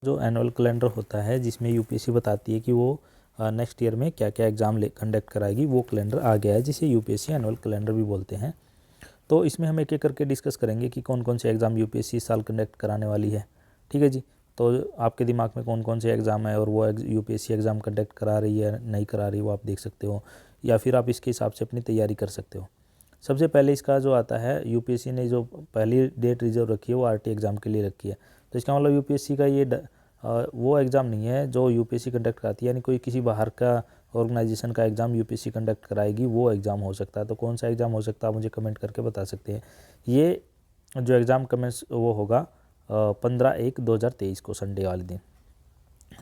जो annual calendar होता है जिसमें यूपीएससी बताती है कि वो नेक्स्ट ईयर में क्या क्या एग्ज़ाम कंडक्ट कराएगी, वो कैलेंडर आ गया है जिसे यूपीएससी एनुअल कैलेंडर भी बोलते हैं। तो इसमें हम एक एक करके डिस्कस करेंगे कि कौन कौन से एग्ज़ाम यूपीएससी इस साल कंडक्ट कराने वाली है। ठीक है जी। तो आपके दिमाग में कौन कौन से एग्ज़ाम है और वो यूपीएससी एग्ज़ाम कंडक्ट करा रही है नहीं करा रही, वो आप देख सकते हो, या फिर आप इसके हिसाब से अपनी तैयारी कर सकते हो। सबसे पहले इसका जो आता है, यूपीएससी ने जो पहली डेट रिजर्व रखी है वो आरटी एग्ज़ाम के लिए रखी है। तो इसका मतलब यूपीएससी का ये वो एग्ज़ाम नहीं है जो यूपीएससी कंडक्ट कराती है, यानी कोई किसी बाहर का ऑर्गेनाइजेशन का एग्ज़ाम यूपीएससी कंडक्ट कराएगी, वो एग्ज़ाम हो सकता है। तो कौन सा एग्ज़ाम हो सकता है, मुझे कमेंट करके बता सकते हैं। ये जो एग्ज़ाम कमेंट्स वो होगा 15/1/2023 को, संडे वाले दिन।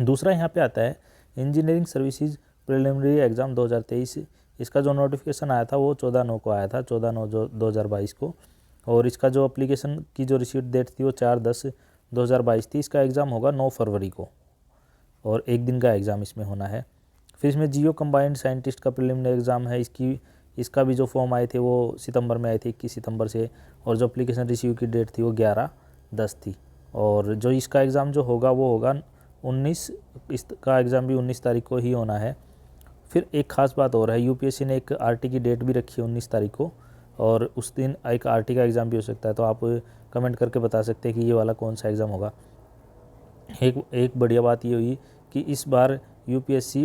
दूसरा यहाँ पे आता है इंजीनियरिंग सर्विसेज प्रिलिमिनरी एग्ज़ाम 2023। इसका जो नोटिफिकेशन आया था वो 14/9 को आया था, 14/9/2022 को। और इसका जो एप्लीकेशन की जो रिसीट डेट थी वो 4/10/2022 थी। इसका एग्ज़ाम होगा 9 फरवरी को और एक दिन का एग्ज़ाम इसमें होना है। फिर इसमें जियो कंबाइंड साइंटिस्ट का प्रीलिमिनरी एग्ज़ाम है। इसका भी जो फॉर्म आए थे वो सितंबर में आए थे, 21 सितंबर से, और जो एप्लीकेशन रिसीव की डेट थी वो 11/10 थी। और जो इसका एग्ज़ाम जो होगा वो होगा 19, इसका एग्ज़ाम भी 19 तारीख को ही होना है। फिर एक ख़ास बात और है, यूपीएससी ने एक आरटी की डेट भी रखी है 19 तारीख को, और उस दिन एक आरटी का एग्ज़ाम भी हो सकता है। तो आप कमेंट करके बता सकते हैं कि ये वाला कौन सा एग्ज़ाम होगा। एक बढ़िया बात ये हुई कि इस बार यूपीएससी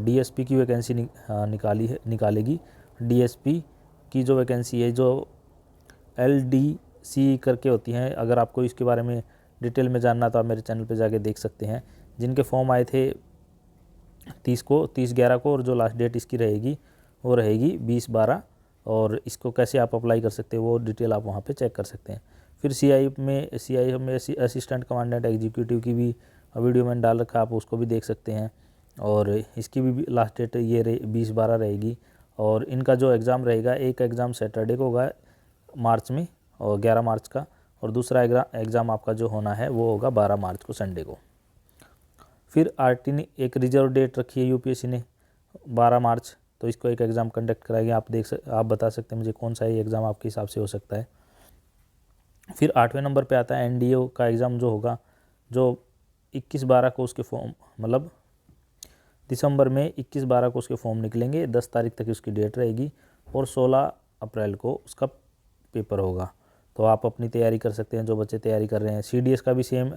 डीएसपी की वैकेंसी निकालेगी। डीएसपी की जो वैकेंसी है, जो एलडीसी करके होती हैं, अगर आपको इसके बारे में डिटेल में जानना तो आप मेरे चैनल पे जाके देख सकते हैं। जिनके फॉर्म आए थे 30/11 को, और जो लास्ट डेट इसकी रहेगी वो रहेगी 20/12। और इसको कैसे आप अप्लाई कर सकते हैं वो डिटेल आप वहाँ पे चेक कर सकते हैं। फिर सीआई में असिस्टेंट कमांडेंट एग्जीक्यूटिव की भी वीडियो मैंने डाल रखा है, आप उसको भी देख सकते हैं। और इसकी भी लास्ट डेट ये 20/12 रहेगी। और इनका जो एग्ज़ाम रहेगा, एक एग्ज़ाम सैटरडे को होगा मार्च में और 11 मार्च का, और दूसरा एग्ज़ाम आपका जो होना है वो होगा 12 मार्च को, संडे को। फिर आरटी ने एक रिजर्व डेट रखी है यूपीएससी ने 12 मार्च, तो इसको एक एग्ज़ाम कंडक्ट कराएंगे। आप बता सकते हैं मुझे कौन सा ये एग्ज़ाम आपके हिसाब से हो सकता है। फिर 8वें नंबर पे आता है एनडीए का एग्ज़ाम जो होगा, जो 21/12 को उसके फॉर्म, मतलब दिसंबर में 21/12 को उसके फॉर्म निकलेंगे, 10 तारीख तक उसकी डेट रहेगी, और 16 अप्रैल को उसका पेपर होगा। तो आप अपनी तैयारी कर सकते हैं जो बच्चे तैयारी कर रहे हैं। सीडीएस का भी सेम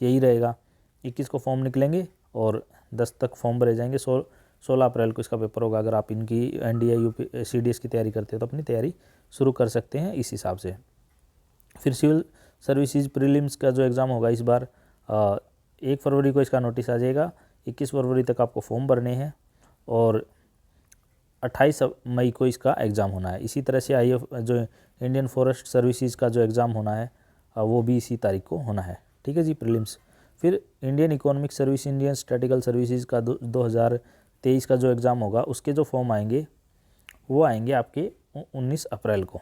यही रहेगा, 21 को फॉर्म निकलेंगे और 10 तक फॉर्म भरे जाएंगे, 16 अप्रैल को इसका पेपर होगा। अगर आप इनकी एनडीए यूपी सीडीएस की तैयारी करते हो तो अपनी तैयारी शुरू कर सकते हैं इस हिसाब से। फिर सिविल सर्विसेज प्रीलिम्स का जो एग्ज़ाम होगा इस बार 1 फरवरी को इसका नोटिस आ जाएगा। 21 फरवरी तक आपको फॉर्म भरने हैं और 28 मई को इसका एग्ज़ाम होना है। इसी तरह से जो इंडियन फॉरेस्ट सर्विसेज का जो एग्ज़ाम होना है वो भी इसी तारीख को होना है। ठीक है जी, प्रीलिम्स। फिर Indian economic service, Indian statistical services का 2023 का जो एग्ज़ाम होगा उसके जो फॉर्म आएंगे वो आएंगे आपके 19 अप्रैल को।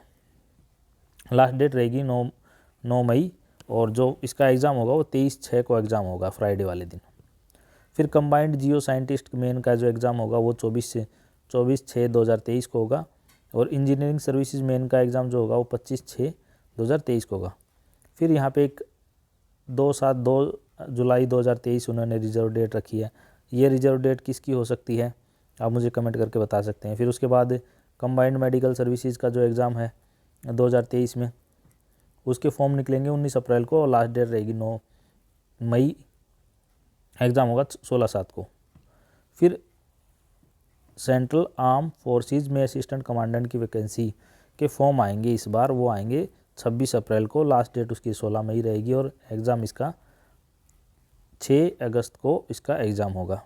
लास्ट डेट रहेगी 9 मई, और जो इसका एग्ज़ाम होगा वो 23/6 को एग्ज़ाम होगा, फ्राइडे वाले दिन। फिर कंबाइंड जियो साइंटिस्ट मेन का जो एग्ज़ाम होगा वो 24/6/2023 को होगा, और इंजीनियरिंग सर्विसेज मेन का एग्ज़ाम जो होगा वो 25/6/2023 को होगा। फिर यहाँ पे एक 2 जुलाई 2023 उन्होंने रिजर्व डेट रखी है। ये रिजर्व डेट किसकी हो सकती है आप मुझे कमेंट करके बता सकते हैं। फिर उसके बाद कंबाइंड मेडिकल सर्विसेज का जो एग्ज़ाम है 2023 में, उसके फॉर्म निकलेंगे 19 अप्रैल को, और लास्ट डेट रहेगी 9 मई, एग्ज़ाम होगा 16/7 को। फिर सेंट्रल आर्म फोर्सेज में असिस्टेंट कमांडेंट की वैकेंसी के फॉर्म आएंगे इस बार, वो आएंगे 26 अप्रैल को, लास्ट डेट उसकी 16 मई रहेगी, और एग्ज़ाम इसका 6 अगस्त को इसका एग्ज़ाम होगा।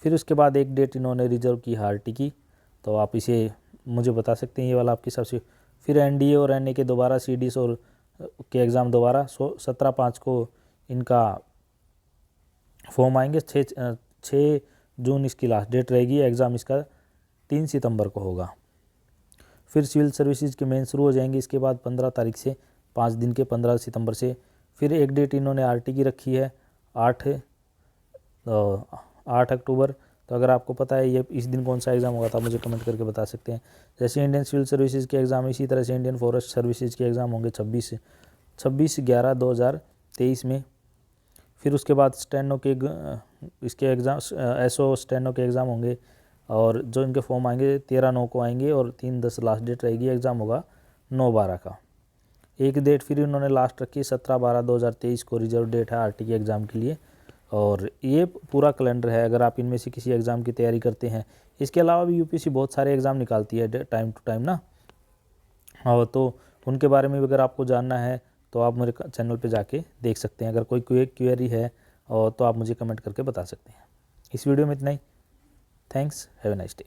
फिर उसके बाद एक डेट इन्होंने रिजर्व की आरटी की, तो आप इसे मुझे बता सकते हैं ये वाला आपके हिसाब से। फिर एनडीए और एनए के दोबारा सीडीएस और के एग्ज़ाम दोबारा 17/5 को इनका फॉर्म आएंगे। 6 जून इसकी लास्ट डेट रहेगी, एग्ज़ाम इसका 3 सितंबर को होगा। फिर सिविल सर्विसेज के मेन शुरू हो जाएंगे इसके बाद 15 तारीख से, 5 दिन के 15 सितंबर से। फिर एक डेट इन्होंने आरटी की रखी है 8 अक्टूबर। तो अगर आपको पता है ये इस दिन कौन सा एग्ज़ाम होगा तो आप मुझे कमेंट करके बता सकते हैं। जैसे इंडियन सिविल सर्विसेज के एग्ज़ाम, इसी तरह से इंडियन फॉरेस्ट सर्विसेज के एग्ज़ाम होंगे 26/11/2023 में। फिर उसके बाद स्टेनो के इसके एग्ज़ाम एसओ स्टेनो के एग्ज़ाम होंगे, और जो इनके फॉर्म आएंगे 13/9 को आएंगे, और 3/10 लास्ट डेट रहेगी। एग्ज़ाम होगा 9/12 का। एक डेट फिर इन्होंने लास्ट रखी 17/12/2023 को रिजर्व डेट है आरटी के एग्ज़ाम के लिए। और ये पूरा कैलेंडर है अगर आप इनमें से किसी एग्ज़ाम की तैयारी करते हैं। इसके अलावा भी यूपीएससी बहुत सारे एग्ज़ाम निकालती है टाइम टू टाइम ना, और तो उनके बारे में भी अगर आपको जानना है तो आप मेरे चैनल पे जाके देख सकते हैं। अगर कोई क्वेरी है और तो आप मुझे कमेंट करके बता सकते हैं। इस वीडियो में इतना ही। Thanks, have a nice day.